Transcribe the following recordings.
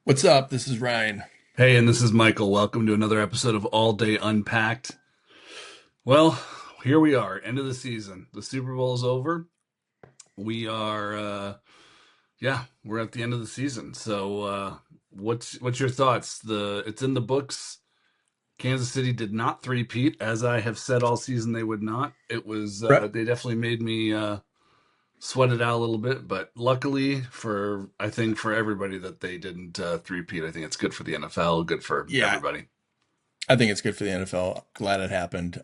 What's up? This is Ryan. Hey, and this is Michael. Welcome to another episode of All Day Unpacked. Well, here we are, end of the season. The Super Bowl is over. We are, we're at the end of the season. What's your thoughts? It's in the books. Kansas City did not three-peat, as I have said all season they would not. It was Right. they definitely made me sweat it out a little bit, but luckily I think for everybody that they didn't three-peat. I think it's good for the NFL, good for Yeah, everybody. I think it's good for the NFL. Glad it happened.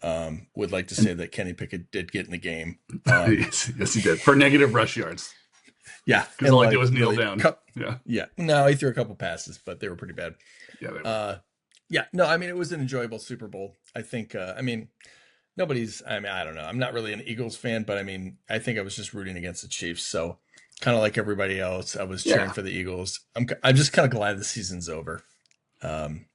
Would like to say And that Kenny Pickett did get in the game. yes, he did for negative rush yards Yeah, because and all he did like was kneel really, down. Yeah, yeah. No, he threw a couple passes, but they were pretty bad. yeah, they were. Uh, yeah, no, I mean it was an enjoyable Super Bowl. I think. I mean, nobody's. I mean, I don't know. I'm not really an Eagles fan, but I mean, I think I was just rooting against the Chiefs. So, kind of like everybody else, I was cheering Yeah, for the Eagles. I'm just kind of glad the season's over. Um,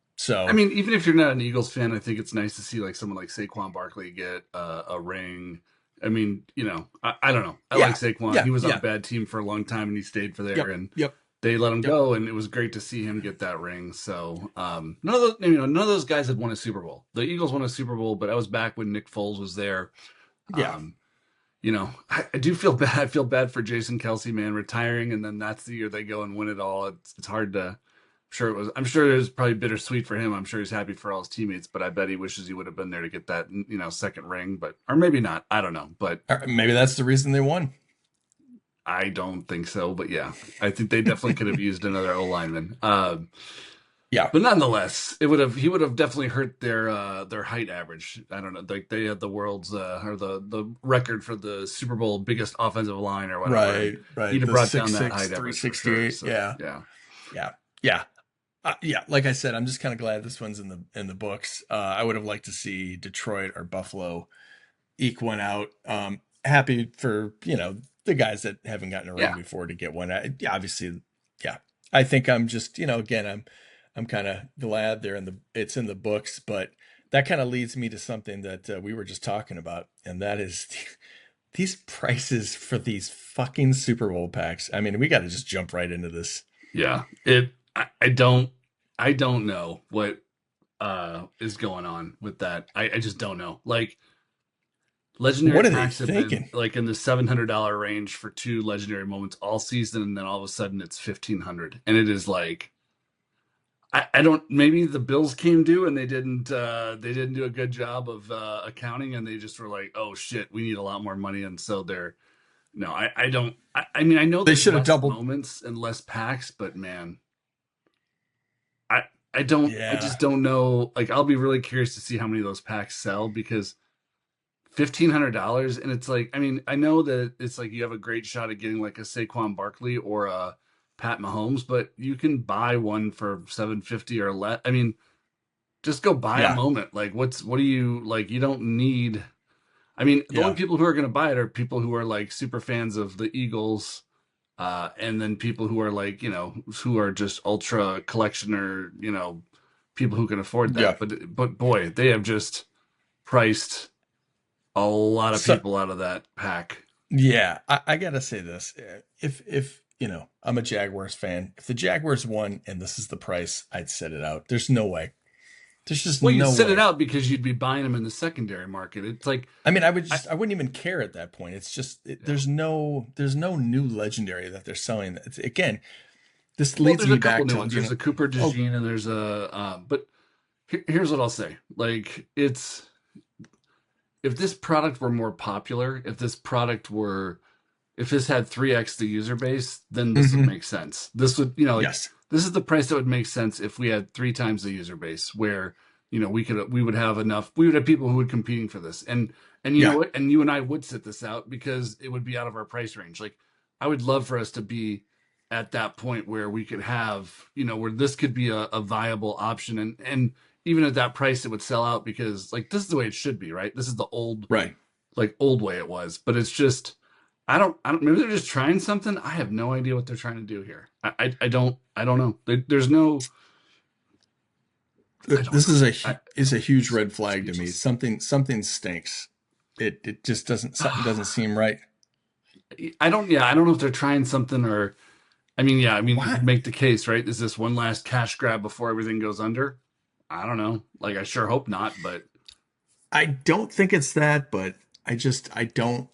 I so mean, even if you're not an Eagles fan, I think it's nice to see like someone like Saquon Barkley get a ring. I mean, I don't know. I like yeah, Saquon. yeah, He was on a yeah. bad team for a long time, and he stayed for there, Yep, and yep, they let him yep. go, and it was great to see him get that ring. So none of those guys had won a Super Bowl. The Eagles won a Super Bowl, but I was back when Nick Foles was there. Yeah. Um, I do feel bad. I feel bad for Jason Kelsey, man, retiring, and then that's the year they go and win it all. It's hard to. Sure, it was. I'm sure it was probably bittersweet for him. I'm sure he's happy for all his teammates, but I bet he wishes he would have been there to get that, second ring. But or maybe not. I don't know. But Maybe that's the reason they won. I don't think so. But yeah, I think they definitely could have used another O lineman. Yeah. But nonetheless, he would have definitely hurt their height average. I don't know, like they had the world's or the record for the Super Bowl biggest offensive line or whatever, and Right. he'd Right. have The brought down six that six height three average for sixty sure. eight. So Yeah. yeah, Yeah. Yeah. Yeah. Like I said, I'm just kind of glad this one's in the books. I would have liked to see Detroit or Buffalo eke one out. Happy for the guys that haven't gotten a ring yeah, before to get one. Yeah, obviously, yeah. I think I'm just again I'm kind of glad it's in the books, but that kind of leads me to something that we were just talking about, and that is these prices for these fucking Super Bowl packs. I mean, we got to just jump right into this. yeah. I don't know what is going on with that. I just don't know. Like legendary What are they packs have been thinking? like in the $700 range for two legendary moments all season, and then all of a sudden it's 1,500, and it is like I don't. Maybe the bills came due and they didn't do a good job of accounting, and they just were like, oh shit, we need a lot more money, and so they're no. I don't. I mean, I know They there's should have less doubled. moments and less packs, but man, I I don't. I Yeah, just don't know. Like, I'll be really curious to see how many of those packs sell because $1,500, and it's like, I mean, I know that it's like you have a great shot at getting like a Saquon Barkley or a Pat Mahomes, but you can buy one for 750 or less. I mean, just go buy a yeah, moment. Like, what do you like? You don't need. I mean, the only yeah, people who are going to buy it are people who are like super fans of the Eagles, and then people who are like, who are just ultra collectioner, people who can afford yeah. that. But boy, they have just priced a lot of So people out of that pack. yeah, I gotta say this. If I'm a Jaguars fan. If the Jaguars won and this is the price, I'd set it out. There's no way. There's just Well, you no sit it way. out because you'd be buying them in the secondary market. It's like, I mean, I, I wouldn't even care at that point. It's just yeah. there's no new legendary that they're selling. Again, this Well, leads there's a me couple back new to ones. There's a Cooper oh, DeJean and there's but here's what I'll say. Like, if this product were more popular, if this had 3x the user base, then this would hmm, make sense. This would, like, yes, this is the price that would make sense if we had three times the user base, where we would have enough. We would have people who would competing for this, and you know yeah, what? And you and I would sit this out because it would be out of our price range. Like, I would love for us to be at that point where we could have, where this could be a viable option, and even at that price, it would sell out because like this is the way it should be, right? This is the right. old way it was, but it's just I don't. Maybe they're just trying something. I have no idea what they're trying to do here. I don't know. There's no. I don't This know. is I is a huge I'm red flag to me. speechless. Something stinks. It just doesn't something doesn't seem right. I don't. Yeah, I don't know if they're trying something or I mean, yeah, I mean, you Why? could make the case, right? Is this one last cash grab before everything goes under? I don't know. Like, I sure hope not, but I don't think it's that, but I don't.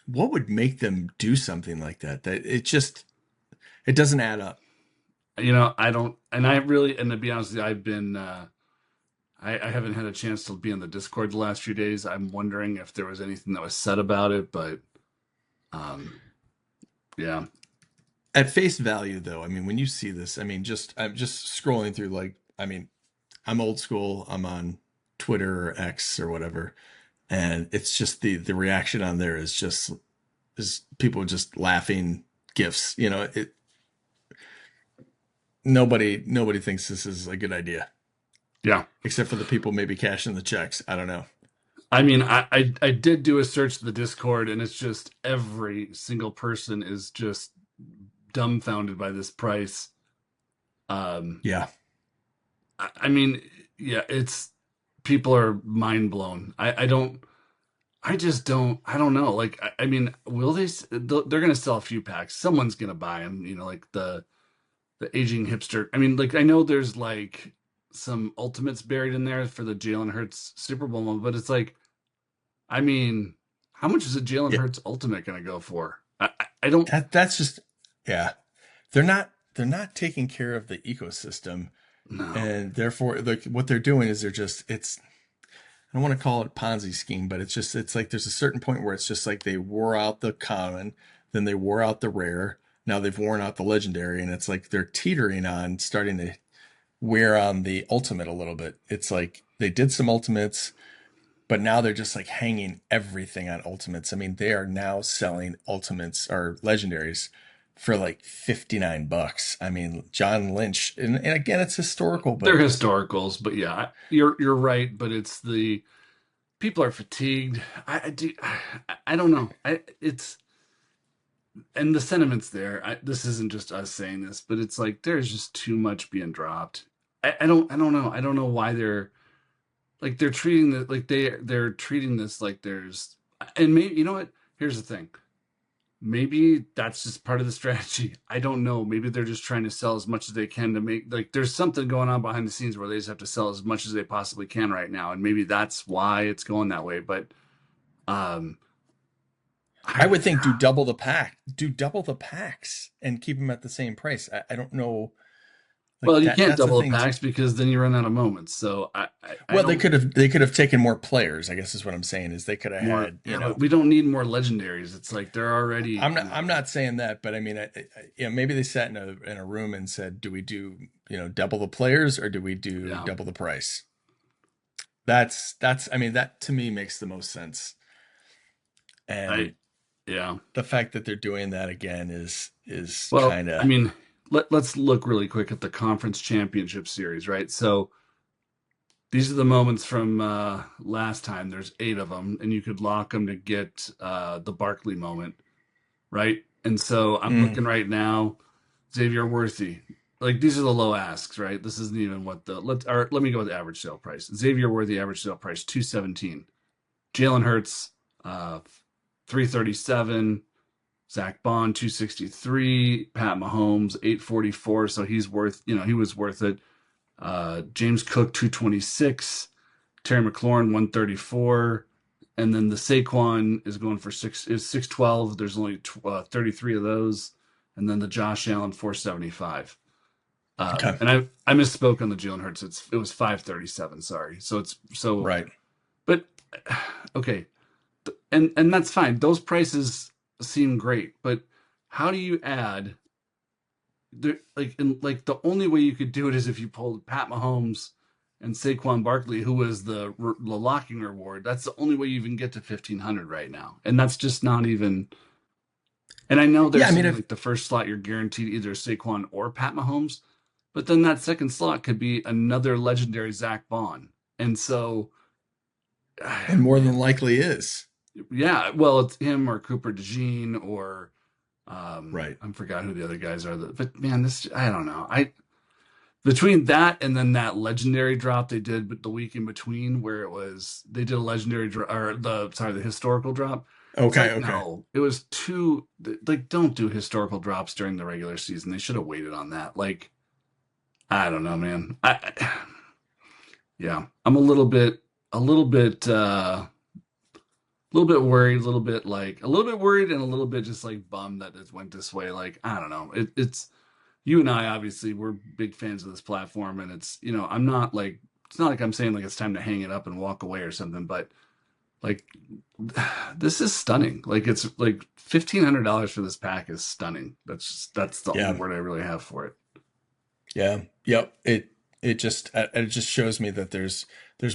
What would make them do something like that? That it doesn't add up. I don't, and I really, and to be honest with you, I've been, I haven't had a chance to be in the Discord the last few days. I'm wondering if there was anything that was said about it, but um, yeah, At face value, though, I mean, when you see this, I mean, I'm just scrolling through, like, I mean, I'm old school. I'm on Twitter or X or whatever, and it's just the reaction on there is people just laughing gifs. Nobody thinks this is a good idea, yeah. except for the people maybe cashing the checks. I don't know. I mean, I did do a search of the Discord, and it's just every single person is just dumbfounded by this price. Um, Yeah, I mean, yeah, it's people are mind blown. I don't. I just don't. I don't know. Like, I mean, will they? They're gonna sell a few packs. Someone's gonna buy them. Like the aging hipster. I mean, like I know there's like some ultimates buried in there for the Jalen Hurts Super Bowl one, but it's like, I mean, how much is a Jalen yeah. Hurts ultimate gonna go for? I don't That's just yeah. They're not taking care of the ecosystem, know. and therefore, like what they're doing is they're just it's I don't want to call it Ponzi scheme, but it's like there's a certain point where it's just like they wore out the common, then they wore out the rare, now they've worn out the legendary, and it's like they're teetering on starting to wear on the ultimate a little bit. It's like they did some ultimates, but now they're just like hanging everything on ultimates. I mean, they are now selling ultimates or legendaries for like $59. I mean, John Lynch, and again, it's historical, They're but historicals, but yeah, you're right. But it's the people are fatigued. I do. I don't know. It's and the sentiments there. This isn't just us saying this, but it's like there's just too much being dropped. I don't know. I don't know why they're like they're treating the like they're treating this like there's and maybe you know what? Here's the thing. Maybe that's just part of the strategy. I don't know. Maybe they're just trying to sell as much as they can to make like there's something going on behind the scenes where they just have to sell as much as they possibly can right now, and maybe that's why it's going that way. But um, I I would think do double the packs and keep them at the same price. I don't know, like well, you can't that's the double the thing too. packs because then you run out of moments. So I Well, they don't could have they could have taken more players, I guess is what I'm saying, is they could have more. had, Yeah, but we don't need more legendaries. It's like they're already I'm not saying that, but I mean, maybe they sat in a room and said, do we do, double the players or do we do yeah. double the price? I mean, that to me makes the most sense. I And yeah. the fact that they're doing that again is Well, kind I of mean, let's look really quick at the conference championship series, right? So these are the moments from last time. There's 8 of them, and you could lock them to get the Barkley moment, right? And so I'm mm, looking right now, Xavier Worthy. Like these are the low asks, right? This isn't even what the let me go with the average sale price. Xavier Worthy average sale price 217. Jalen Hurts 337. Zach Bond 263. Pat Mahomes 844. So he's worth he was worth it. James Cook 226. Terry McLaurin 134, and then the Saquon is going for 612. There's only 33 of those, and then the Josh Allen 475. okay, And I misspoke on the Jalen Hurts. It was 537. Sorry. So it's so, right. but okay, and that's fine. Those prices seem great, but how do you add? Like the only way you could do it is if you pulled Pat Mahomes and Saquon Barkley, who was the locking reward. That's the only way you even get to 1,500 right now, and that's just not even. And I know they're Yeah, I mean, saying if like the first slot you're guaranteed either Saquon or Pat Mahomes, but then that second slot could be another legendary Zach Bond, and so and more than man, likely is yeah, well it's him or Cooper DeJean or right. I forgot who the other guys are. But man, this I don't know. I between that and then that legendary drop they did, but the week in between where it was they did a legendary or the historical drop. It's Okay, like, okay. no, it was too, like, don't do historical drops during the regular season. They should have waited on that. Like, I don't know, man. Yeah, I'm a little bit worried, a little bit like, a little bit worried and a little bit just like bummed that it went this way. Like, I don't know. It's, you and I, obviously, we're big fans of this platform, and it's, I'm not like, it's not like I'm saying like it's time to hang it up and walk away or something, but like, this is stunning. Like, it's like $1,500 for this pack is stunning. That's the only Yeah, word I really have for it. yeah, yep. It just shows me that there's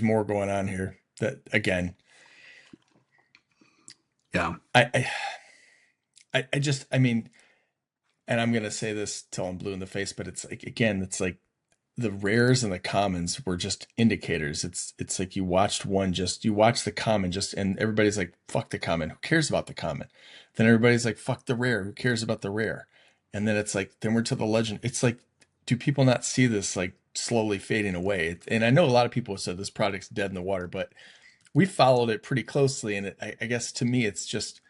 more going on here. That again, Yeah, I I I mean, and I'm gonna say this till I'm blue in the face, but it's like again, it's like the rares and the commons were just indicators. It's like you watch the common just and everybody's like, fuck the common. Who cares about the common? Then everybody's like, fuck the rare. Who cares about the rare? And then it's like, then we're to the legend. It's like, do people not see this like slowly fading away? And I know a lot of people have said this product's dead in the water, but we followed it pretty closely. And I guess to me, it's just,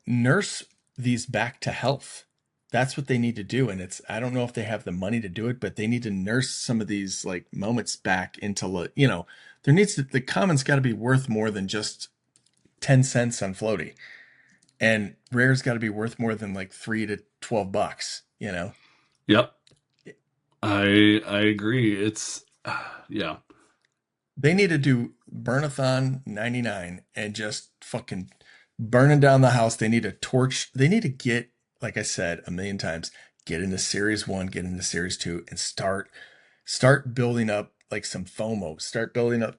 nurse these back to health. That's what they need to do. And I don't know if they have the money to do it, but they need to nurse some of these like moments back into, the commons got to be worth more than just 10 cents on floaty. And rare's got to be worth more than like $3 to $12, yep, I agree. It's yeah, They need to do Burnathon 99 and just fucking burning down the house. They need to torch. They need to get, like I said a million times, get into series one, get into series two, and start building up like some FOMO. Start building up,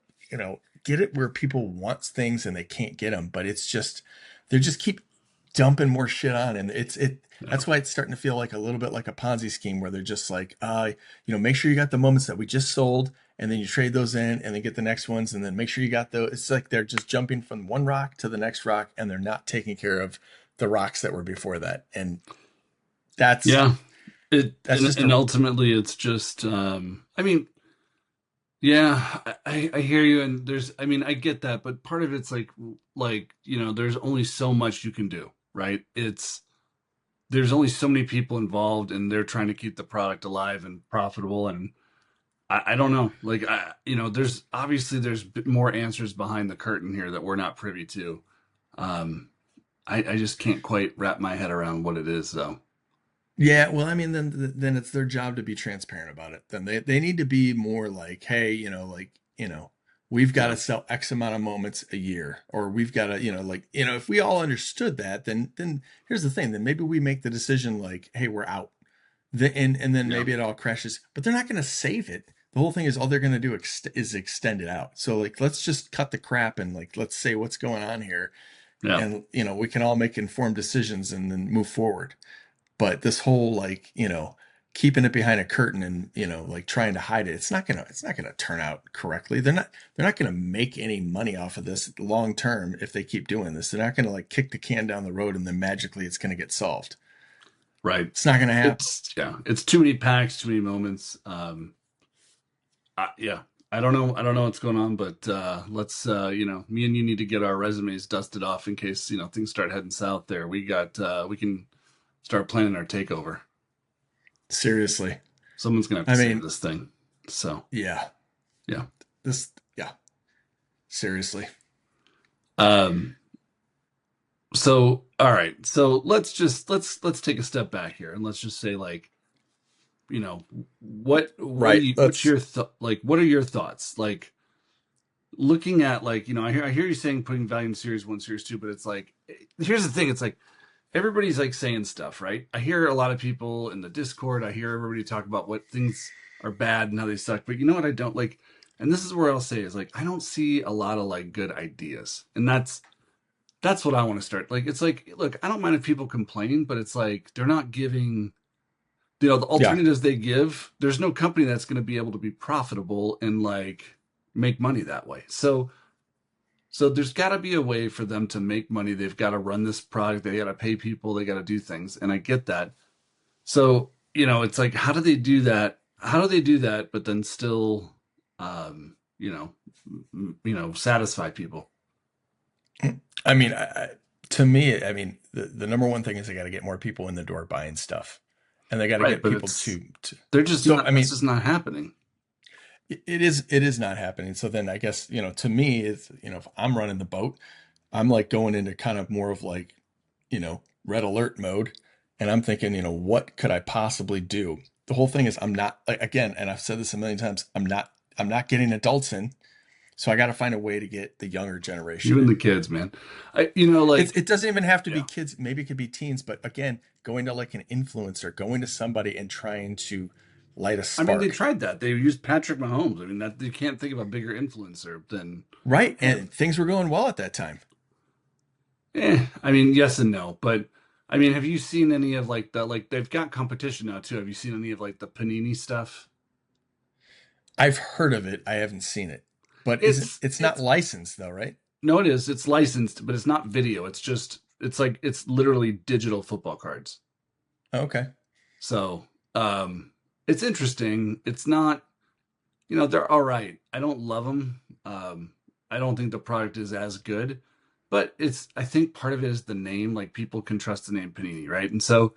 get it where people want things and they can't get them. But it's just they just keep dumping more shit on, and yeah, that's why it's starting to feel like a little bit like a Ponzi scheme where they're just like, make sure you got the moments that we just sold, and then you trade those in, and then get the next ones, and then make sure you got those. It's like they're just jumping from one rock to the next rock, and they're not taking care of the rocks that were before that, and that's yeah. It that's just and a ultimately, it's just. I mean, yeah, I hear you, and I mean, I get that, but part of it's like there's only so much you can do, right? There's only so many people involved, and they're trying to keep the product alive and profitable, and I don't know, like there's obviously there's more answers behind the curtain here that we're not privy to. Um, I just can't quite wrap my head around what it is, though. Yeah, well, I mean, then it's their job to be transparent about it. Then they need to be more like, hey, we've got Yeah, to sell X amount of moments a year, or we've got to, if we all understood that, then here's the thing. Then maybe we make the decision like, hey, we're out. And then yeah, maybe it all crashes. But they're not going to save it. The whole thing is all they're going to do is extend it out. So like, let's just cut the crap and like let's say what's going on here, yeah. and we can all make informed decisions and then move forward. But this whole like, keeping it behind a curtain and, like trying to hide it, it's not gonna turn out correctly. They're not gonna make any money off of this long term if they keep doing this. They're not gonna like kick the can down the road and then magically it's gonna get solved. Right. It's not gonna happen. It's too many packs, too many moments. Yeah, I don't know what's going on, but let's me and you need to get our resumes dusted off in case things start heading south. There, we can start planning our takeover. Seriously. Someone's gonna have to I save mean, this thing. So yeah. yeah. Yeah. Seriously. Um. So all right. So let's take a step back here and let's just say like what are Right. you what's Let's your like what are your thoughts like looking at like I hear you saying putting value in series one series two, but it's like here's the thing, it's like everybody's like saying stuff, right? I hear a lot of people in the Discord, I hear everybody talk about what things are bad and how they suck, but you know what I don't like, and this is where I'll say is like I don't see a lot of like good ideas, and that's what I want to start. Like it's like look, I don't mind if people complain, but it's like they're not giving the yeah. alternatives they give. There's no company that's going to be able to be profitable and like make money that way. So there's got to be a way for them to make money. They've got to run this product. They got to pay people. They got to do things. And I get that. So, it's like, how do they do that? How do they do that, but then still, um, satisfy people? I mean, to me, I mean, the number one thing is they got to get more people in the door buying stuff, and they got to Right, get but people it's to. they're just So, I not. That's mean, just not happening. it is not happening. So then I guess, to me, it's, if I'm running the boat, I'm like going into kind of more of like, red alert mode. And I'm thinking, what could I possibly do? The whole thing is I'm not like, again, and I've said this a million times, I'm not getting adults in. So I got to find a way to get the younger generation Even in. the kids, man. It doesn't even have to be Yeah. kids. Maybe it could be teens, but again, going to like an influencer, going to somebody and trying to light a I mean, they spark. tried that. They used Patrick Mahomes. I mean, that you can't think of a bigger influencer than Right. And him. things were going well at that time. I mean, yes and no, but I mean, have you seen any of like the like they've got competition now too? Have you seen any of like the Panini stuff? I've heard of it. I haven't seen it. But isn't It's it's not it's licensed though, right? no, it is. It's licensed, but it's not video. It's like it's literally digital football cards. Okay. So, it's interesting. It's not, they're all right. I don't love them. I don't think the product is as good, but I think part of it is the name. Like people can trust the name Panini, right? And so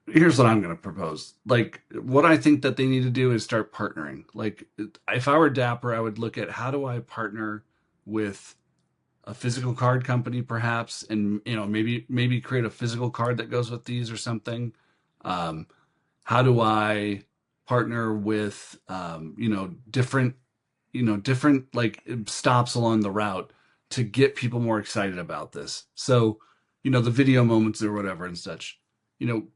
here's what I'm going to propose. Like, what I think that they need to do is start partnering. Like, if I were Dapper, I would look at how do I partner with a physical card company, perhaps, and maybe create a physical card that goes with these or something. Um, how do I partner with different like stops along the route to get people more excited about this. So, the video moments or whatever and such.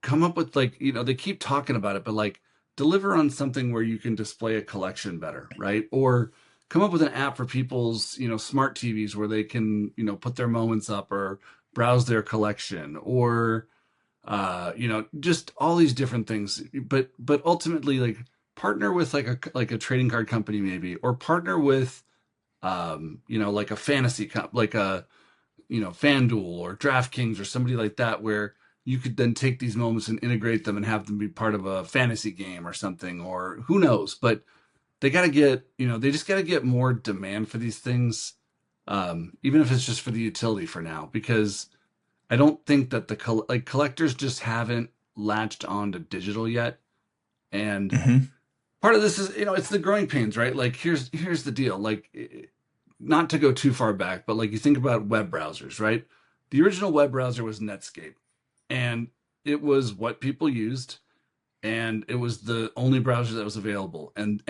Come up with like, they keep talking about it, but like deliver on something where you can display a collection better, right? Or come up with an app for people's, smart TVs where they can, put their moments up or browse their collection or just all these different things. But ultimately, like partner with like a trading card company maybe, or partner with like a fantasy like a FanDuel or DraftKings or somebody like that, where you could then take these moments and integrate them and have them be part of a fantasy game or something, or who knows. But they just got to get more demand for these things, even if it's just for the utility for now, because I don't think that like collectors just haven't latched on to digital yet. And Hmm. part of this is, it's the growing pains, right? Like here's the deal. Like, not to go too far back, but like you think about web browsers, right? The original web browser was Netscape, and it was what people used, and it was the only browser that was available. And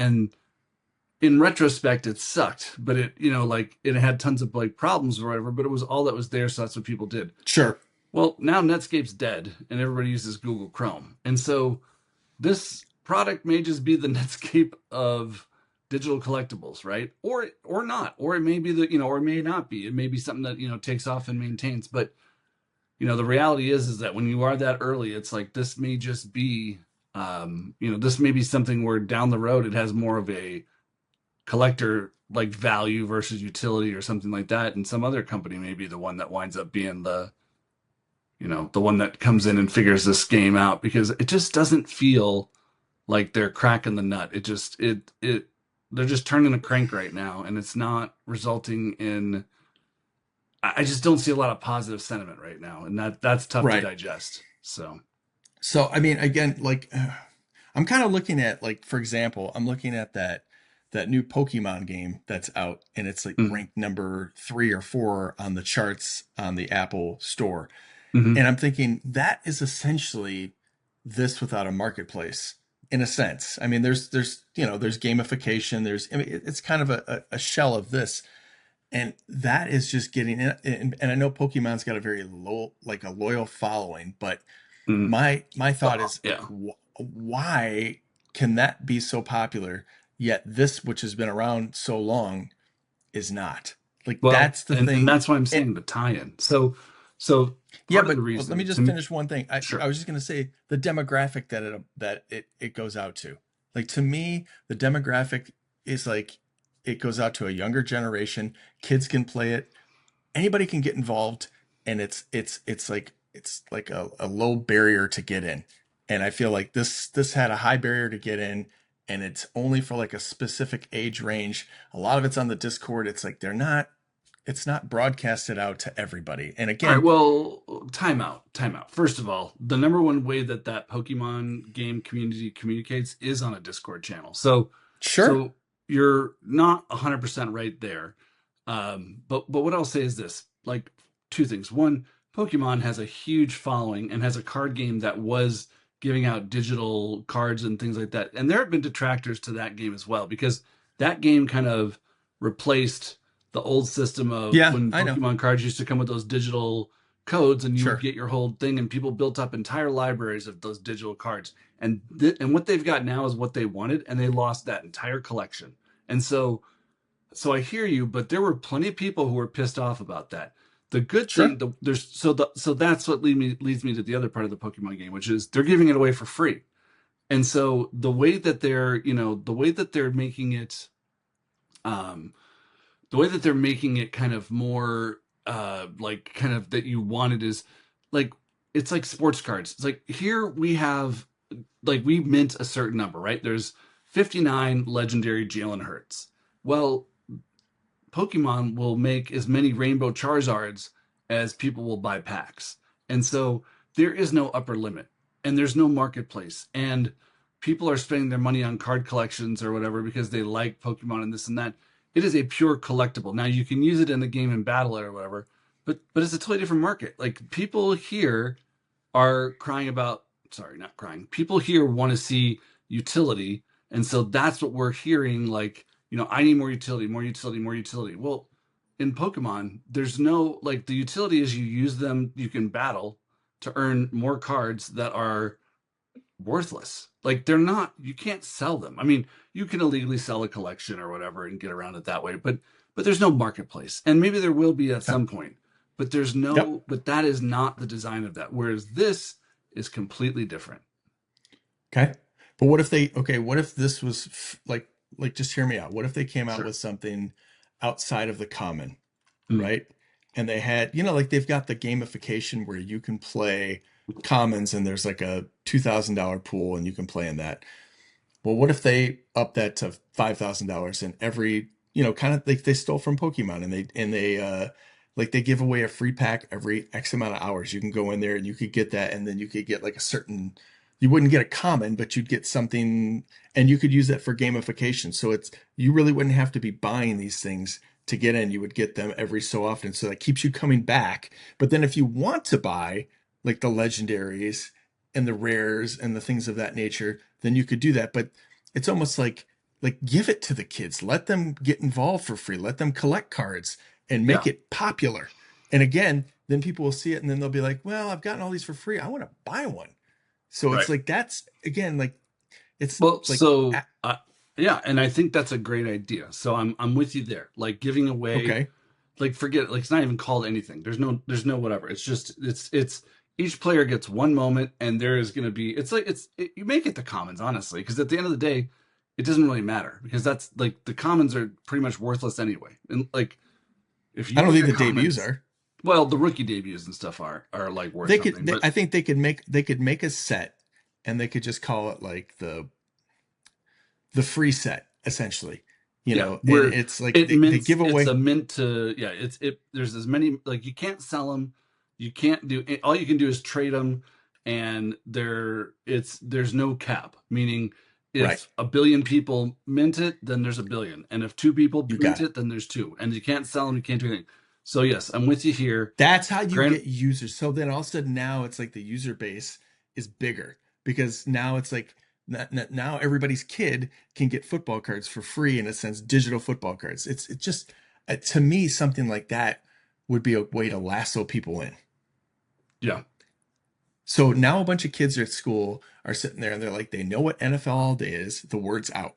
in retrospect, it sucked, but like it had tons of like problems or whatever, but it was all that was there, so that's what people did. Sure. Well, now Netscape's dead and everybody uses Google Chrome. And so this product may just be the Netscape of digital collectibles, right? Or not. Or it may be or it may not be. It may be something that, takes off and maintains. But, the reality is that when you are that early, it's like this may just be this may be something where down the road it has more of a collector like value versus utility or something like that. And some other company may be the one that winds up being the one that comes in and figures this game out, because it just doesn't feel like they're cracking the nut. It just it they're just turning a crank right now, and it's not resulting in. I just don't see a lot of positive sentiment right now, and that's tough to Right. digest. So, So, I mean, again, like I'm kind of looking at like, for example, I'm looking at that new Pokemon game that's out, and it's like mm-hmm. ranked number 3 or 4 on the charts on the Apple Store. Mm-hmm. And I'm thinking that is essentially this without a marketplace in a sense. I mean, there's gamification. I mean, it's kind of a shell of this. And that is just getting in. And I know Pokemon's got a very low, like a loyal following, but Mm-hmm. my thought is Yeah. why can that be so popular yet this, which has been around so long, is not? Like Well, that's the and thing. that's why I'm And saying the tie-in. So yeah, part of the but let me reason to just me, finish one thing. I sure. was just going to say the demographic that it goes out to. Like to me, the demographic is like it goes out to a younger generation. Kids can play it. Anybody can get involved, and it's like a low barrier to get in. And I feel like this had a high barrier to get in, and it's only for like a specific age range. A lot of it's on the Discord. It's like they're not it's not broadcasted out to everybody. And All right, again, well, time out. First of all, the number one way that that Pokemon game community communicates is on a Discord channel. sure, So you're not 100% right there. But what I'll say is this: like two things. One, Pokemon has a huge following and has a card game that was giving out digital cards and things like that. And there have been detractors to that game as well because that game kind of replaced the old system of yeah, when I know, Pokemon cards used to come with those digital codes and you would sure, get your whole thing and people built up entire libraries of those digital cards. And what they've got now is what they wanted and they lost that entire collection. And so I hear you, but there were plenty of people who were pissed off about that. The good thing, sure, so that's what leads me to the other part of the Pokemon game, which is they're giving it away for free. And so the way that they're making it, um, the way that they're making it kind of more like kind of that you wanted is like it's like sports cards. It's like here we have like we mint a certain number, right? There's 59 legendary Jalen Hurts. Well, Pokemon will make as many Rainbow Charizards as people will buy packs. And so there is no upper limit and there's no marketplace. And people are spending their money on card collections or whatever because they like Pokemon and this and that. It is a pure collectible. Now you can use it in the game and battle it or whatever, but it's a totally different market. Like people here are crying about, sorry, not crying. People here want to see utility. And so that's what we're hearing. Like, I need more utility, more utility, more utility. Well, in Pokemon, there's no, like, the utility is you use them, you can battle to earn more cards that are worthless. Like, you can't sell them. I mean, you can illegally sell a collection or whatever and get around it that way, but there's no marketplace. And maybe there will be at yeah, some point, but yep, but that is not the design of that. Whereas this is completely different. okay. But what if this was like, just hear me out. What if they came out Sure. with something outside of the common, Mm. right? And they had, like they've got the gamification where you can play commons and there's like a $2,000 pool and you can play in that. Well, what if they up that to $5,000 and every, kind of like they stole from Pokemon and they like they give away a free pack every X amount of hours. You can go in there and you could get that and then you could get like a certain, you wouldn't get a common, but you'd get something and you could use that for gamification. So you really wouldn't have to be buying these things to get in. You would get them every so often. So that keeps you coming back. But then if you want to buy like the legendaries and the rares and the things of that nature, then you could do that. But it's almost like give it to the kids. Let them get involved for free. Let them collect cards and make Yeah. it popular. And again, then people will see it and then they'll be like, well, I've gotten all these for free. I want to buy one. So it's Right. like that's again like it's Well, like yeah, and I think that's a great idea. So I'm with you there. Like giving away, okay, like forget it, like it's not even called anything. There's no whatever. It's just it's each player gets one moment, and there is going to be. It's like you make it the commons honestly, because at the end of the day, it doesn't really matter because that's like the commons are pretty much worthless anyway. And like if I you don't get think a the debuts commons, are. well, the rookie debuts and stuff are like worth something. But I think they could make a set and they could just call it like the free set essentially, yeah, and where it's like it they mints, give it's away. a mint to, yeah, there's as many, like you can't sell them, you can't do, all you can do is trade them, and there's no cap, meaning Right, if a billion people mint it, then there's a billion, and if two people you mint got it. it, then there's two, and you can't sell them, you can't do anything. So yes, I'm with you here. That's how you Grant, get users. So then all of a sudden now it's like the user base is bigger because now it's like now everybody's kid can get football cards for free in a sense, digital football cards. It just to me something like that would be a way to lasso people in. yeah, So now a bunch of kids are at school are sitting there and they're like they know what NFL all day is. The word's out.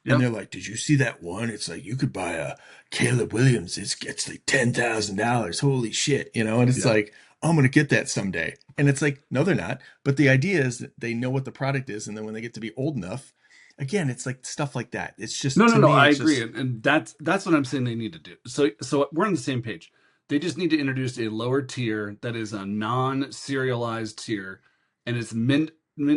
And yep, they're like, "Did you see that one? It's like you could buy a Caleb Williams. It gets like $10,000. Holy shit!" And it's yeah. like, "I'm gonna get that someday." And it's like, no, they're not. But the idea is that they know what the product is, and then when they get to be old enough, again, it's like stuff like that. It's No, just no, to no. me, I it's agree, just and that's what I'm saying they need to do. So we're on the same page. They just need to introduce a lower tier that is a non-serialized tier, and it's mint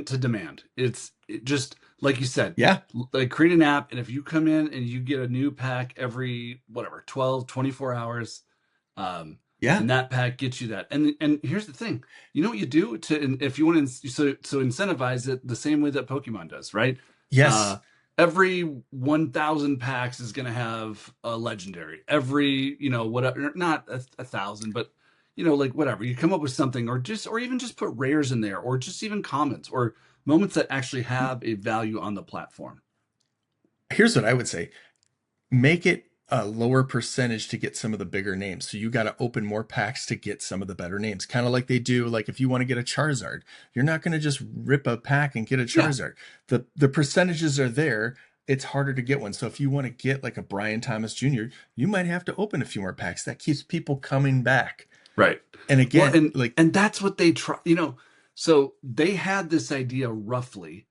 to demand. It just like you said, yeah, like create an app, and if you come in and you get a new pack every whatever 12, 24 hours, Yeah. And that pack gets you that. And here's the thing, you know what you do if you want to so incentivize it the same way that Pokemon does, right? Yes. Uh, every 1,000 packs is going to have a legendary. Every whatever, not a thousand, but like whatever. You come up with something, or even just put rares in there, or just even comments or moments that actually have a value on the platform. Here's what I would say. Make it a lower percentage to get some of the bigger names. So you got to open more packs to get some of the better names. Kind of like they do, like if you want to get a Charizard, you're not going to just rip a pack and get a Yeah, Charizard. The percentages are there. It's harder to get one. So if you want to get like a Brian Thomas Jr., you might have to open a few more packs. That keeps people coming back. right. And Well, again, and like, and that's what they try. So they had this idea roughly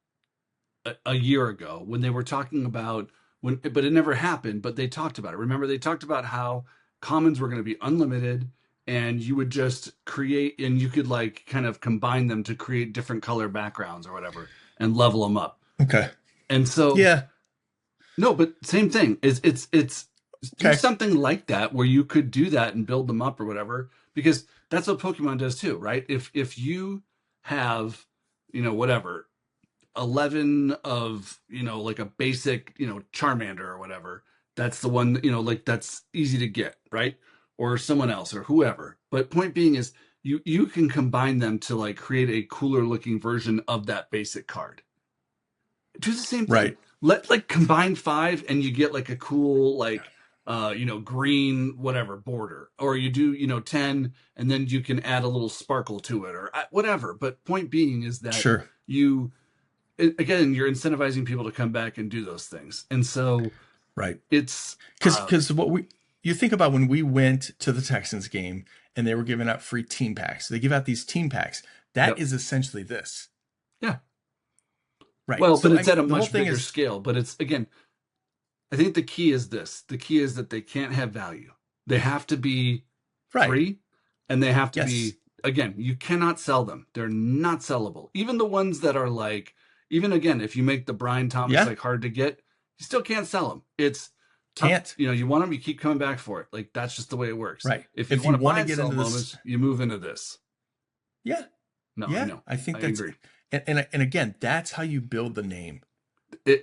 a year ago when they were talking about but it never happened. But they talked about it. Remember, they talked about how commons were going to be unlimited, and you would just create, and you could like kind of combine them to create different color backgrounds or whatever, and level them up. okay. And so Yeah. no, but same thing. It's do Okay. something like that where you could do that and build them up or whatever, because that's what Pokemon does too, right? If you have, whatever, 11 of, like a basic, Charmander or whatever, that's the one, like that's easy to get, right? Or someone else or whoever. But point being is you can combine them to like create a cooler looking version of that basic card. Do the same thing. Right. Let like combine five and you get like a cool like green whatever border, or you do 10 and then you can add a little sparkle to it or whatever. But point being is that Sure. you again you're incentivizing people to come back and do those things, and so Right. it's Because you think about when we went to the Texans game and they were giving out free team packs. They give out these team packs. That yep, is essentially this. yeah. Right. Well, but So it's at a the whole much thing bigger is scale. But it's again, I think the key is this. The key is that they can't have value. They have to be right. free, and they have to Yes. be, again, you cannot sell them. They're not sellable. Even the ones that are like, even again, if you make the Brian Thomas Yeah. like hard to get, you still can't sell them. It's tough. Can't. You want them, you keep coming back for it. Like that's just the way it works. Right. If you If you want to want buy to and get sell into this, moments, you move into this. yeah. No, I Yeah. know. I think I that's agree. and again, that's how you build the name.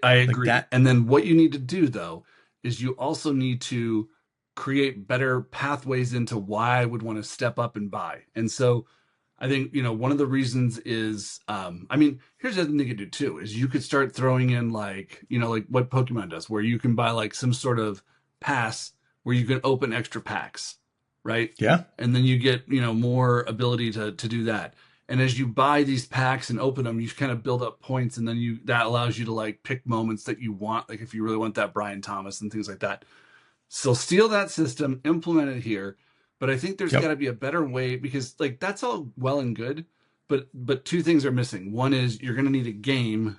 I Like agree. that. And then what you need to do though is you also need to create better pathways into why I would want to step up and buy. And so I think, one of the reasons is I mean, here's the other thing you could do too, is you could start throwing in like, like what Pokemon does, where you can buy like some sort of pass where you can open extra packs, right? Yeah. And then you get, more ability to do that. And as you buy these packs and open them, you kind of build up points, and then that allows you to like pick moments that you want, like if you really want that Brian Thomas and things like that. So steal that system, implement it here. But I think there's got Yep. to be a better way, because like that's all well and good, but two things are missing. One is you're going to need a game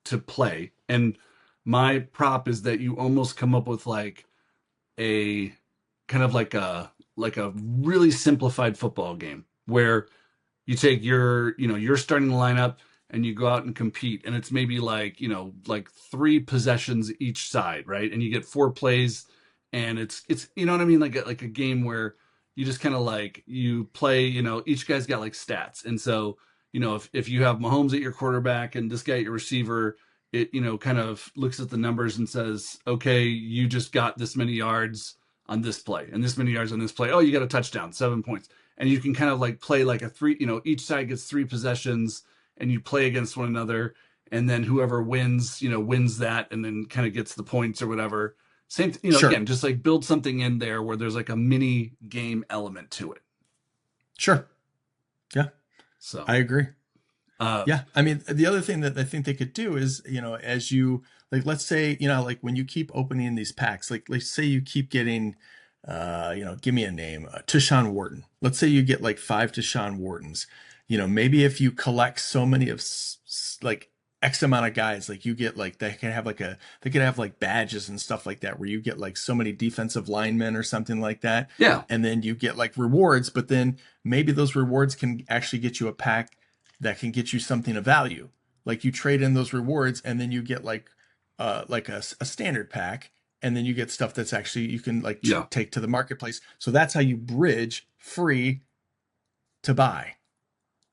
to play, and my prop is that you almost come up with like a kind of like a really simplified football game where you take your starting lineup and you go out and compete, and it's maybe like like three possessions each side, right? And you get four plays, and it's what I mean, like a game where you just kind of like you play, each guy's got like stats. And so if you have Mahomes at your quarterback and this guy at your receiver, it kind of looks at the numbers and says, okay, you just got this many yards on this play and this many yards on this play. Oh, you got a touchdown, 7 points. And you can kind of like play like a three, each side gets three possessions, and you play against one another. And then whoever wins, wins that, and then kind of gets the points or whatever. Same, Sure. again, just like build something in there where there's like a mini game element to it. Sure. Yeah. So, I agree. uh, Yeah. I mean, the other thing that I think they could do is, as you like, let's say, like when you keep opening these packs, like let's say you keep getting, give me a name, Tashawn Wharton. Let's say you get like 5 Tashawn Whartons. Maybe if you collect so many of like X amount of guys, like you get like they could have like badges and stuff like that, where you get like so many defensive linemen or something like that. yeah, And then you get like rewards, but then maybe those rewards can actually get you a pack that can get you something of value. Like you trade in those rewards and then you get like a standard pack, and then you get stuff that's actually you can like Yeah. take to the marketplace. So that's how you bridge free to buy.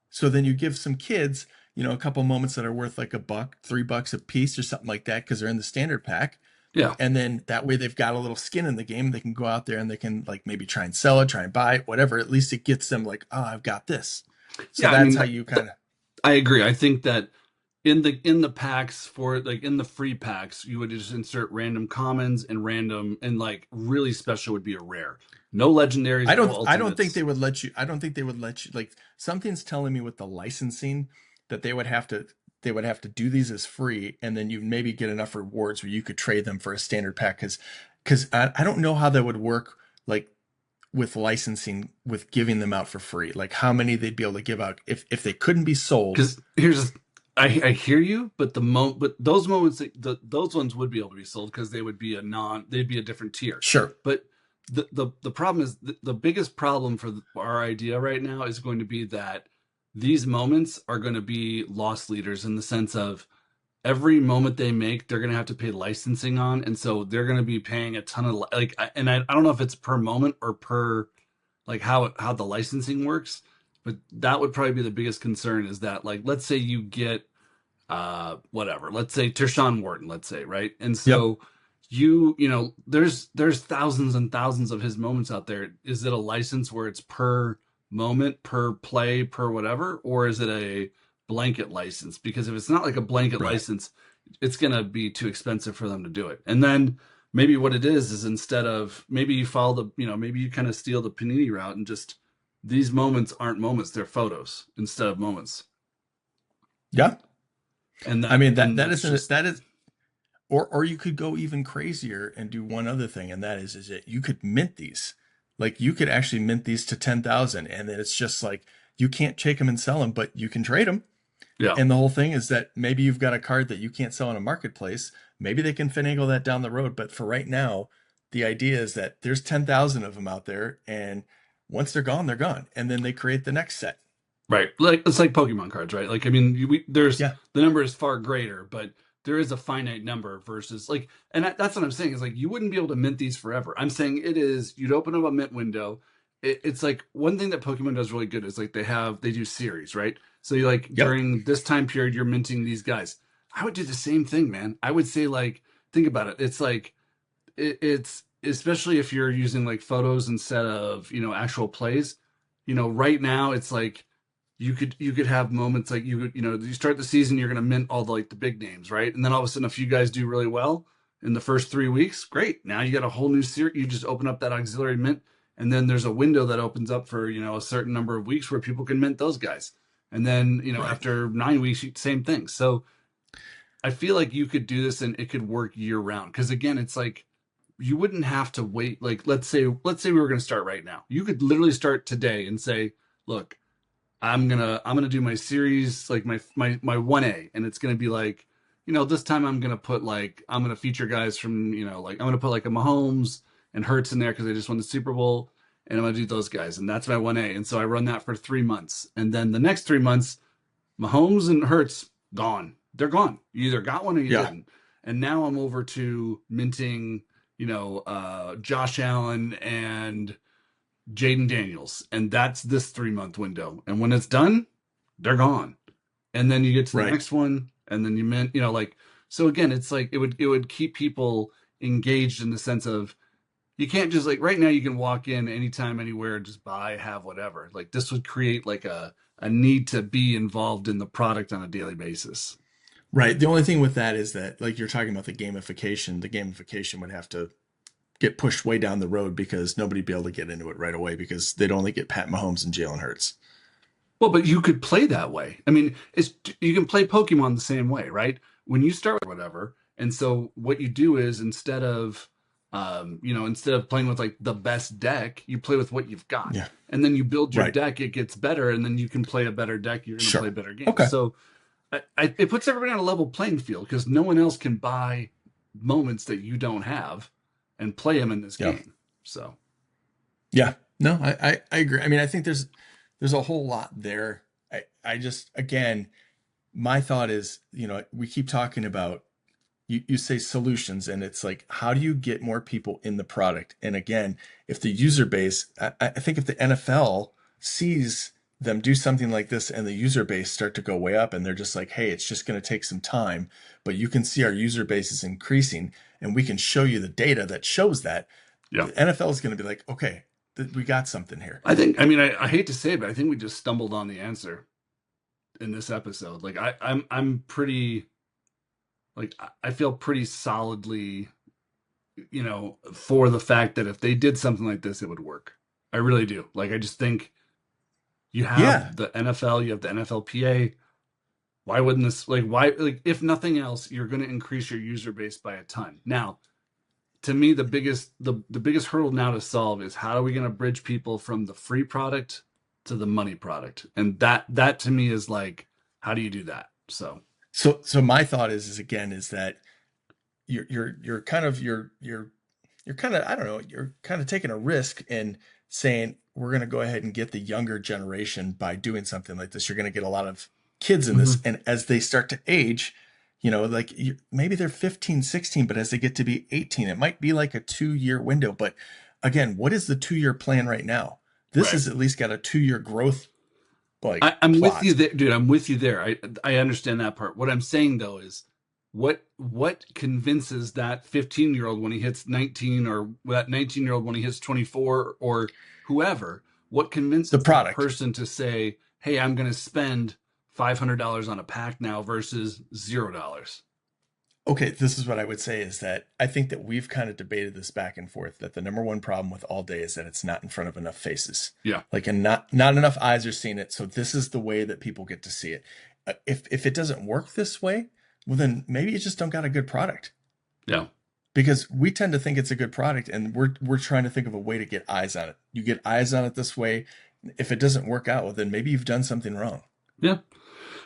So then you give some kids, a couple moments that are worth like a buck, $3 a piece or something like that because they're in the standard pack. Yeah. And then that way they've got a little skin in the game. They can go out there and they can like maybe try and sell it, try and buy it, whatever. At least it gets them like, oh, I've got this. So Yeah. I that's mean, how you kind of, I agree. I think that in the packs for like in the free packs, you would just insert random commons and random and like really special would be a rare. No legendaries, no I don't think ultimates. they would let you, I don't think they would let you, like something's telling me with the licensing that they would have to do these as free. And then you maybe get enough rewards where you could trade them for a standard pack. Cause I don't know how that would work. Like with licensing, with giving them out for free, like how many they'd be able to give out if they couldn't be sold. Because I hear you, but but those moments those ones would be able to be sold because they would be they'd be a different tier. Sure. But the problem is the biggest problem for our idea right now is going to be that these moments are going to be loss leaders in the sense of every moment they make they're going to have to pay licensing on, and so they're going to be paying a ton of like and I don't know if it's per moment or per like how the licensing works, but that would probably be the biggest concern is that like let's say you get whatever, let's say Tershawn Wharton, let's say, right? And Yep. so there's thousands and thousands of his moments out there. Is it a license where it's per moment, per play, per whatever, or is it a blanket license? Because if it's not like a blanket Right. license, it's gonna be too expensive for them to do it. And then maybe what it is instead of maybe you follow maybe you kind of steal the Panini route and just these moments aren't moments, they're photos instead of moments. Yeah. And I mean then that that's isn't just that is or you could go even crazier and do one other thing, and that is that you could mint these. Like you could actually mint these to 10,000, and then it's just like you can't take them and sell them, but you can trade them. yeah. And the whole thing is that maybe you've got a card that you can't sell in a marketplace. Maybe they can finagle that down the road, but for right now, the idea is that there's 10,000 of them out there, and once they're gone, they're gone, and then they create the next set. Right. Like it's like Pokemon cards, right? Like I mean, there's Yeah. the number is far greater, but there is a finite number versus like, and that's what I'm saying is like you wouldn't be able to mint these forever. I'm saying it is you'd open up a mint window. It's like one thing that Pokemon does really good is like they do series, right? So you like Yep. during this time period you're minting these guys. I would do the same thing, man. I would say like think about it. It's like it's especially if you're using like photos instead of actual plays. Right now it's like you could have moments like you start the season, you're going to mint all the like the big names, right? And then all of a sudden a few guys do really well in the first 3 weeks. Great, now you got a whole new series. You just open up that auxiliary mint, and then there's a window that opens up for a certain number of weeks where people can mint those guys. And then Right. after 9 weeks, same thing. So I feel like you could do this and it could work year round because again, it's like you wouldn't have to wait. Like let's say we were going to start right now. You could literally start today and say, look, I'm gonna do my series like my 1A, and it's gonna be like this time I'm gonna feature guys from like I'm gonna put like a Mahomes and Hurts in there because they just won the Super Bowl, and I'm gonna do those guys, and that's my 1A, and so I run that for 3 months, and then the next 3 months Mahomes and Hurts gone, they're gone. You either got one or you Yeah. didn't, and now I'm over to minting Josh Allen and Jaden Daniels, and that's this 3 month window. And when it's done, they're gone. And then you get to the Right. next one, and then you meant, like so again, it's like it would keep people engaged in the sense of you can't just like right now you can walk in anytime, anywhere, and just buy, have whatever. Like this would create like a need to be involved in the product on a daily basis. Right. The only thing with that is that, like you're talking about the gamification would have to get pushed way down the road because nobody'd be able to get into it right away because they'd only get Pat Mahomes and Jalen Hurts. Well, but you could play that way. I mean, you can play Pokemon the same way, right? When you start with whatever, and so what you do is instead of playing with like the best deck, you play with what you've got, Yeah. and then you build your Right. deck. It gets better, and then you can play a better deck. You're going to play Sure. better games. Okay. So it puts everybody on a level playing field because no one else can buy moments that you don't have and play them in this Yeah. game. So Yeah. No, I agree. I mean, I think there's a whole lot there. I just again, my thought is, we keep talking about you say solutions, and it's like, how do you get more people in the product? And again, if the user base, I think if the NFL sees them do something like this and the user base start to go way up and they're just like, hey, it's just going to take some time, but you can see our user base is increasing and we can show you the data that shows that, Yeah. the NFL is going to be like, okay, we got something here. I hate to say it, but I think we just stumbled on the answer in this episode. Like I'm pretty, like I feel pretty solidly, for the fact that if they did something like this, it would work. I really do. Like I just think you Yeah. have the NFL, you have the NFLPA. Why wouldn't this, like, why, like, if nothing else, you're going to increase your user base by a ton. Now, to me, the biggest hurdle now to solve is how are we going to bridge people from the free product to the money product? And that to me is like, how do you do that? So So my thought is again, is that you're kind of you're kind of, I don't know, you're kind of taking a risk and saying we're going to go ahead and get the younger generation by doing something like this. You're going to get a lot of kids in this, mhm. and as they start to age, like maybe they're 15, 16, but as they get to be 18, it might be like a 2-year window. But again, what is the 2-year plan right now? This Right. has at least got a 2-year growth like I'm with you plot. there, dude. I'm with you there. I understand that part. What I'm saying though is, what convinces that 15-year-old when he hits 19, or that 19-year-old when he hits 24, or whoever? What The convinces that product. person to say, "Hey, I'm going to spend $500 on a pack now versus $0"? Okay, this is what I would say is that I think that we've kind of debated this back and forth, that the number one problem with all day is that it's not in front of enough faces. Yeah, Like, and not enough eyes are seeing it. So this is the way that people get to see it. If it doesn't work this way, well then maybe you just don't got a good product, yeah. because we tend to think it's a good product and we're trying to think of a way to get eyes on it. You get eyes on it this way. If it doesn't work out, well then maybe you've done something wrong. Yeah.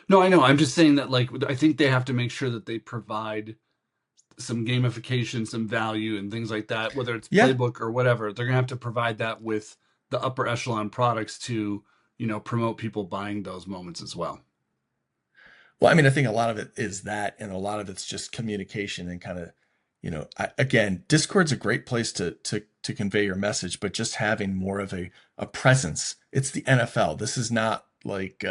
No, I know. I'm just saying that, like, I think they have to make sure that they provide some gamification, some value, and things like that, whether it's Yeah. playbook or whatever. They're going to have to provide that with the upper echelon products to, promote people buying those moments as well. Well, I mean, I think a lot of it is that, and a lot of it's just communication and kind of, again, Discord's a great place to convey your message, but just having more of a presence. It's the NFL. This is not like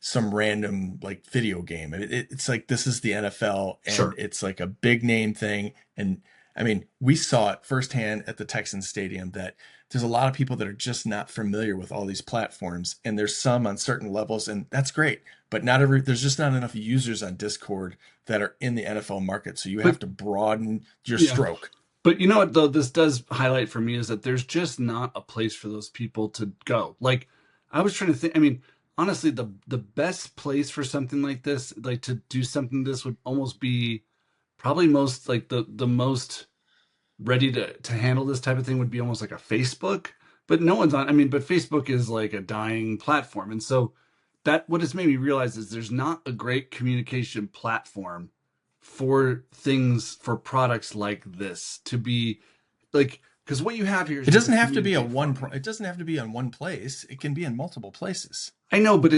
some random like video game. It's like this is the NFL, and Sure. it's like a big name thing. And I mean, we saw it firsthand at the Texans Stadium that there's a lot of people that are just not familiar with all these platforms, and there's some on certain levels, and that's great. But there's just not enough users on Discord that are in the NFL market. So you But have to broaden your yeah, stroke. but you know what though, this does highlight for me is that there's just not a place for those people to go. Like, I was trying to think. I mean, honestly, the best place for something like this, like to do something this would almost be probably most like the most ready to handle this type of thing would be almost like a Facebook, but no one's on. I mean, but Facebook is like a dying platform, and so that what has made me realize is there's not a great communication platform for things, for products like this to be like, because what you have here is It you have to doesn't have to be communicate from. it doesn't have to be on one place. It can be in multiple places. I know, but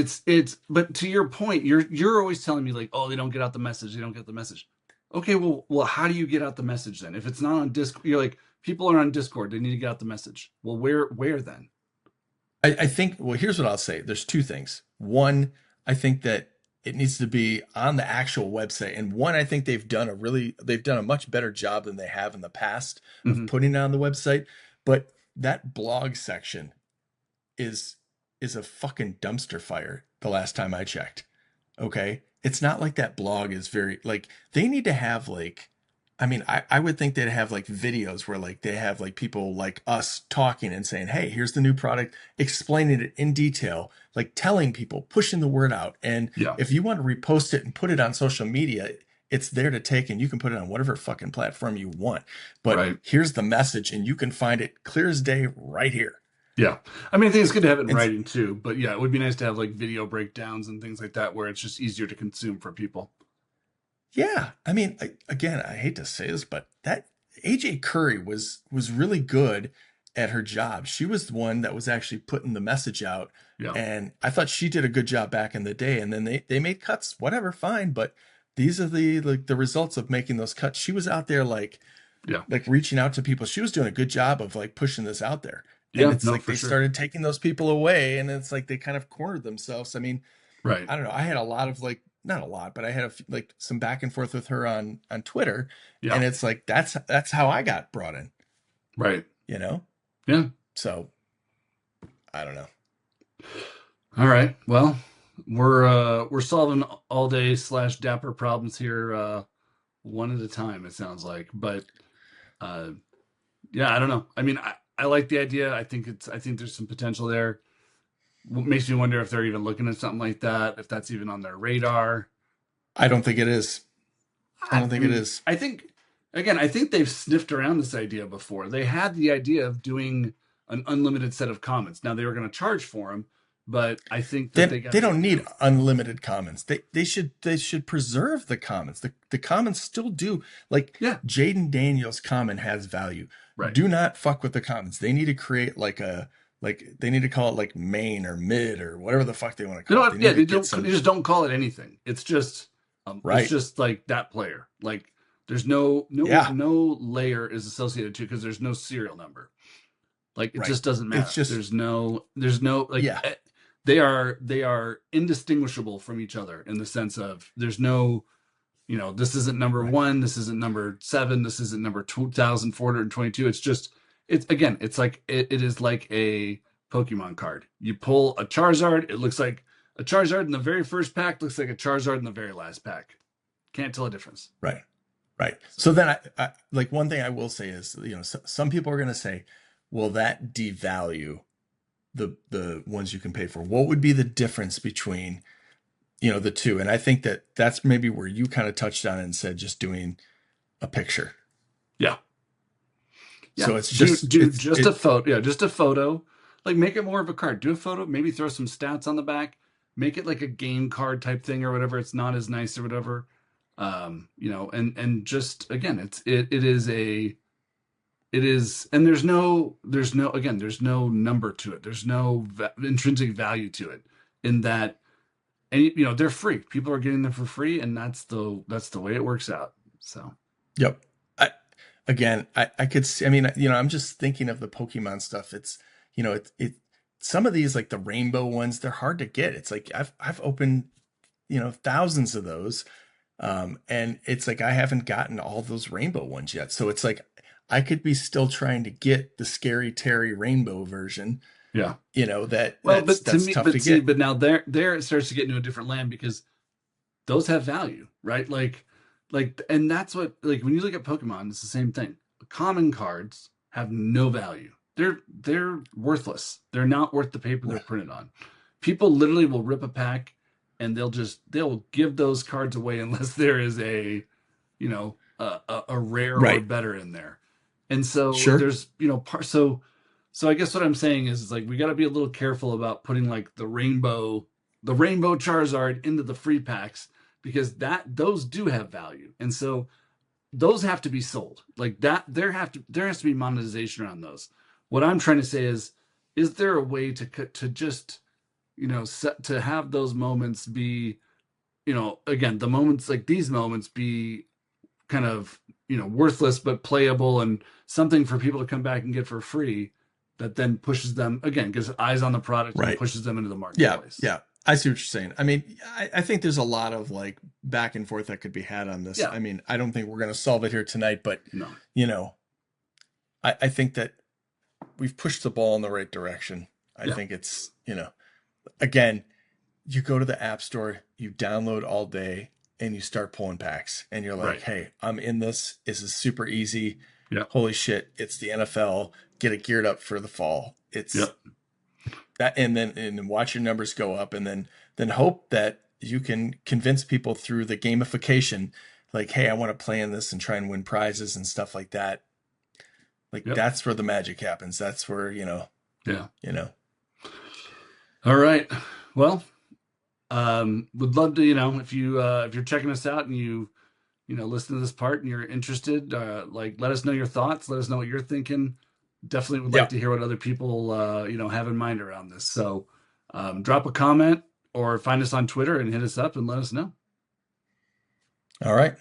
but to your point, you're always telling me like, oh, they don't get out the message, they don't get the message. Okay, well, how do you get out the message then? If it's not on Discord, you're like, people are on Discord, they need to get out the message. Well, where then? I think, well, here's what I'll say. There's two things. One, I think that it needs to be on the actual website. And one, I think they've done a much better job than they have in the past of Hmm. putting it on the website. But that blog section is is a fucking dumpster fire the last time I checked. Okay. It's not like that blog is very like they need to have like I mean, I would think they'd have like videos where like they have like people like us talking and saying, hey, here's the new product, explaining it in detail, like telling people, pushing the word out. And Yeah, if you want to repost it and put it on social media, it's there to take and you can put it on whatever fucking platform you want. But right. here's the message and you can find it clear as day right here. Yeah. I mean, I think it's good to have it in And writing too, but yeah, it would be nice to have like video breakdowns and things like that where it's just easier to consume for people. yeah, I mean, again, I hate to say this, but that AJ Curry was really good at her job. She was the one that was actually putting the message out, Yeah. and I thought she did a good job back in the day. And then they made cuts, whatever, fine. But these are the results of making those cuts. She was out there Yeah. like reaching out to people. She was doing a good job of like pushing this out there. And Yeah. it's No, like for they sure. started taking those people away, and it's like they kind of cornered themselves. I mean, Right. I don't know. I had a lot of like, not a lot, but I had like some back and forth with her on Twitter, Yeah. and it's like that's how I got brought in, Right. you know? Yeah. So I don't know. All right. Well, we're solving all day slash dapper problems here, one at a time, it sounds like. But uh, yeah, I don't know. I mean, I like the idea. I think there's some potential there. What makes me wonder if they're even looking at something like that, if that's even on their radar. I don't think it is. I don't I think it mean, is. I think again, I think they've sniffed around this idea before. They had the idea of doing an unlimited set of comments. Now they were going to charge for them, but I think that they got They the don't idea need of unlimited comments. They should preserve the comments. The comments still do, like yeah, Jaden Daniels' comment has value. right. Do not fuck with the comments. They need to create like they need to call it like main or mid or whatever the fuck they want to You call know it. what? They Yeah, need to get they some just don't call it anything. It's right. just like that player. Like there's Yeah, no layer is associated to because there's no serial number. Like it right. just doesn't It's matter. just There's no like yeah, they are indistinguishable from each other in the sense of there's no, this isn't number right. 1, this isn't number 7, this isn't number 2422. It's just it's again, it's like it is like a Pokemon card. You pull a Charizard, it looks like a Charizard in the very first pack looks like a Charizard in the very last pack. Can't tell a difference. Right. Right. So So then I like one thing I will say is, some people are going to say, will that devalue the ones you can pay for? What would be the difference between, the two? And I think that that's maybe where you kind of touched on it and said just doing a picture. yeah. Yeah. So it's just Do it's just a it photo. Yeah, just a photo. Like make it more of a card. Do a photo, maybe throw some stats on the back. Make it like a game card type thing or whatever. It's not as nice or whatever. And just again, it is and there's no number to it. There's no intrinsic value to it in that and they're free. People are getting them for free and that's the way it works out. So, yep. I could see, I mean, I'm just thinking of the Pokemon stuff. It's, it some of these like the rainbow ones, they're hard to get. It's like I've opened, thousands of those. And it's like I haven't gotten all those rainbow ones yet. So it's like I could be still trying to get the Scary Terry rainbow version, yeah. Well, that's tough to get. but now there it starts to get into a different land because those have value, right? And that's what like when you look at Pokemon, it's the same thing. Common cards have no value. They're worthless. They're not worth the paper they're printed on. People literally will rip a pack and they'll give those cards away unless there is a rare or Right. better in there. And so Sure. there's so I guess what I'm saying is like we got to be a little careful about putting like the rainbow Charizard into the free packs because those do have value. And so those have to be sold. Like that there has to be monetization around those. What I'm trying to say is there a way to just to have those moments be again the moments like these moments be kind of worthless but playable and something for people to come back and get for free that then pushes them again gets eyes on the product and Right. pushes them into the Yeah. marketplace. Yeah. I see what you're saying. I mean, I think there's a lot of like back and forth that could be had on this. Yeah. I mean, I don't think we're going to solve it here tonight, but No. you know, I think that we've pushed the ball in the right direction. I Yeah. think it's, again, you go to the app store, you download all day and you start pulling packs and you're like, Right. hey, I'm in this. This is super easy. Yeah. Holy shit. It's the NFL. Get it geared up for the fall. It's Yep. that, and watch your numbers go up and then hope that you can convince people through the gamification, like, hey, I want to play in this and try and win prizes and stuff like that. Like Yep. that's where the magic happens. That's where, Yeah. All right. Well, would love to, if you're checking us out and you listen to this part and you're interested, like let us know your thoughts. Let us know what you're thinking. Definitely would like to hear what other people, have in mind around this. So, drop a comment or find us on Twitter and hit us up and let us know. All right.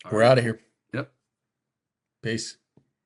All We're right. out of here. Yep. Peace.